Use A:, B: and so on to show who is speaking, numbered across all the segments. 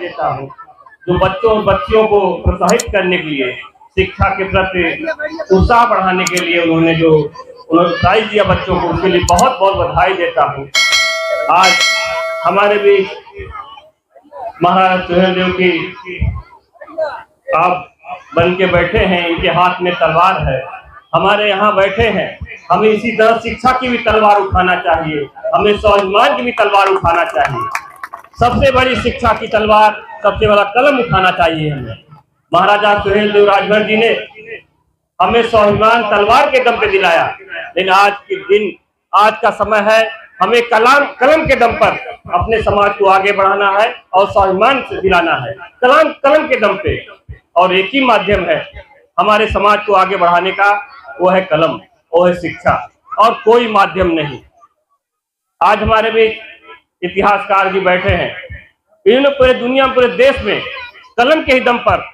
A: देता हूँ जो बच्चों और बच्चियों को प्रोत्साहित करने के लिए, शिक्षा के प्रति उत्साह बढ़ाने के लिए उन्होंने प्राइज दिया बच्चों को, उसके लिए बहुत बहुत बधाई देता हूँ। आज हमारे बीच महाराजा सुहेलदेव की आप बन के बैठे हैं, इनके हाथ में तलवार है, हमारे यहाँ बैठे हैं। हमें इसी तरह शिक्षा की भी तलवार उठाना चाहिए, हमें स्वाभिमान की भी तलवार उठाना चाहिए। सबसे बड़ी शिक्षा की तलवार, सबसे बड़ा कलम उठाना चाहिए हमें। महाराजा सुहेलदेव राजभर जी ने हमें स्वाभिमान तलवार के दम पे दिलाया, लेकिन आज के दिन, आज का समय है, हमें कलम के दम पर अपने समाज को आगे बढ़ाना है और स्वाभिमान से दिलाना है, कलम के दम पे। और एक ही माध्यम है हमारे समाज को आगे बढ़ाने का, वो है कलम, वो है शिक्षा, और कोई माध्यम नहीं। आज हमारे बीच इतिहासकार भी बैठे हैं, इन्होंने पूरे दुनिया, पूरे देश में कलम के ही दम पर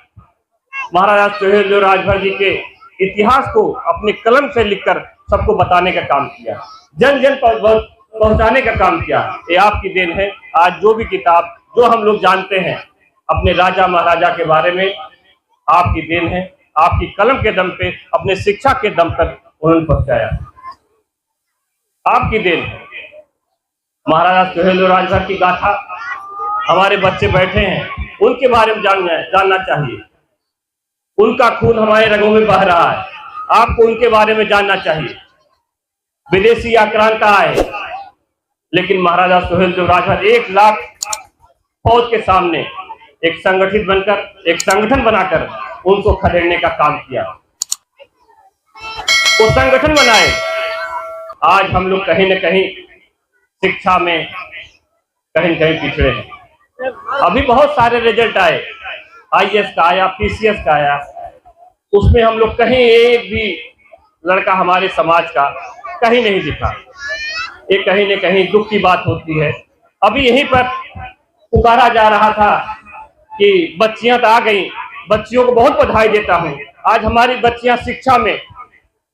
A: महाराजा सुहेलदेव राजभर जी के इतिहास को अपने कलम से लिखकर सबको बताने का काम किया, जन जन पहुंचाने का काम किया। ये आपकी देन है। आज जो भी किताब, जो हम लोग जानते हैं अपने राजा महाराजा के बारे में, आपकी देन है। आपकी कलम के दम पे, अपने शिक्षा के दम पर उन्होंने पहुंचाया, आपकी देन है। महाराजा सुहेलदेव राजभर की गाथा, हमारे बच्चे बैठे हैं, उनके बारे में जानना चाहिए। उनका खून हमारे रगों में बह रहा है, आपको उनके बारे में जानना चाहिए। विदेशी आक्रांता आए, लेकिन महाराजा सुहेलदेव राजभर 1 लाख फौज के सामने एक संगठित बनकर, एक संगठन बनाकर उनको खदेड़ने का काम किया। वो संगठन बनाए। आज हम लोग कहीं न कहीं शिक्षा में कहीं न कहीं पिछड़े हैं। अभी बहुत सारे रिजल्ट आए, IAS का आया, PCS का आया, उसमें हम लोग कहीं एक भी लड़का हमारे समाज का कहीं नहीं दिखा। ये कहीं न कहीं दुख की बात होती है। अभी यहीं पर पुकारा जा रहा था कि बच्चियां तो आ गई, बच्चियों को बहुत बधाई देता हूं। आज हमारी बच्चियां शिक्षा में,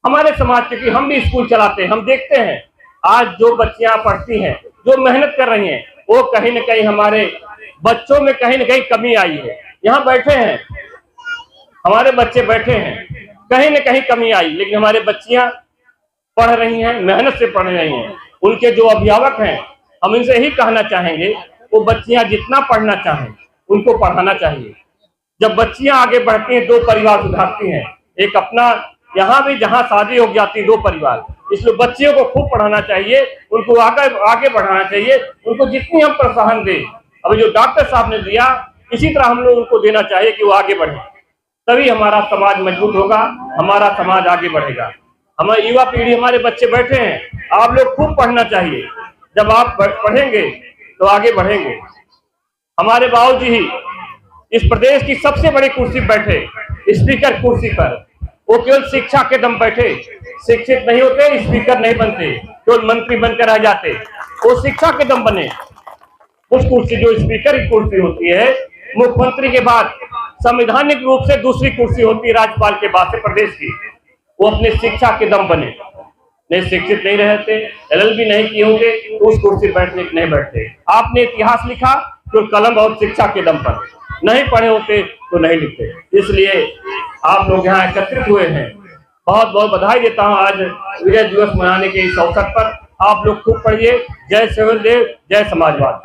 A: हमारे समाज के, हम भी स्कूल चलाते हैं, हम देखते हैं आज जो बच्चियां पढ़ती हैं, जो मेहनत कर रही हैं, वो कहीं न कहीं हमारे बच्चों में कहीं न कहीं कमी आई है। यहाँ बैठे हैं हमारे बच्चे, बैठे हैं, कहीं न कहीं कमी आई, लेकिन हमारे बच्चियां पढ़ रही हैं, मेहनत से पढ़ रही हैं। उनके जो अभिभावक हैं, हम इनसे यही कहना चाहेंगे, वो बच्चियां जितना पढ़ना चाहें उनको पढ़ाना चाहिए। जब बच्चियां आगे बढ़ती हैं, 2 परिवार सुधरती हैं। एक अपना यहाँ भी जहाँ शादी हो जाती है 2 परिवार, इसलिए बच्चियों को खूब पढ़ाना चाहिए, उनको आगे बढ़ाना चाहिए। उनको जितनी हम प्रोत्साहन दें, अभी जो डॉक्टर साहब ने दिया, इसी तरह हम लोग उनको देना चाहिए कि वो आगे बढ़े, तभी हमारा समाज मजबूत होगा, हमारा समाज आगे बढ़ेगा। हमारी युवा पीढ़ी, हमारे बच्चे बैठे हैं, आप लोग खूब पढ़ना चाहिए। जब आप पढ़ेंगे तो आगे बढ़ेंगे। हमारे बाबूजी ही इस प्रदेश की सबसे बड़ी कुर्सी बैठे, स्पीकर कुर्सी पर, वो केवल शिक्षा के दम बैठे। शिक्षित नहीं होते, स्पीकर नहीं बनते, केवल मंत्री बनकर रह जाते, वो शिक्षा के दम बने। उस कुर्सी, जो स्पीकर की कुर्सी होती है, मुख्यमंत्री के बाद संवैधानिक रूप से दूसरी कुर्सी होती है राज्यपाल के बाद से प्रदेश की, वो अपने शिक्षा के दम बने। नहीं शिक्षित नहीं रहते, LLB नहीं किए होंगे तो उस कुर्सी बैठने नहीं बैठते। आपने इतिहास लिखा तो कलम और शिक्षा के दम पर, नहीं पढ़े होते तो नहीं लिखते। इसलिए आप लोग यहाँ एकत्रित हुए हैं, बहुत बहुत बधाई देता हूँ आज विजय दिवस मनाने के इस अवसर पर। आप लोग खूब पढ़िए। जय सुहेलदेव, जय समाजवाद।